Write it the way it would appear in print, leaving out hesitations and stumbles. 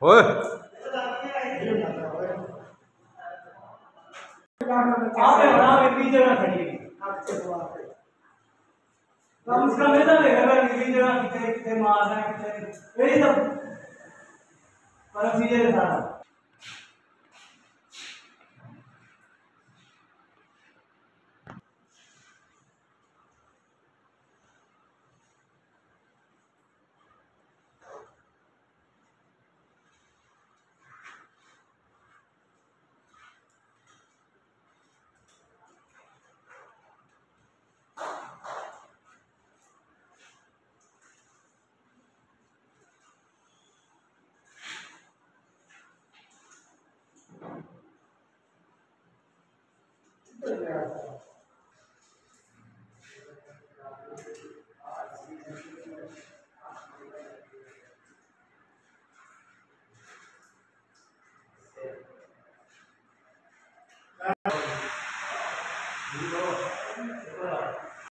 ओए जगह खड़ी कम से कम ये तो जगह कितने मारना है कितने यही सब प्रोसीजर सारा Yeah.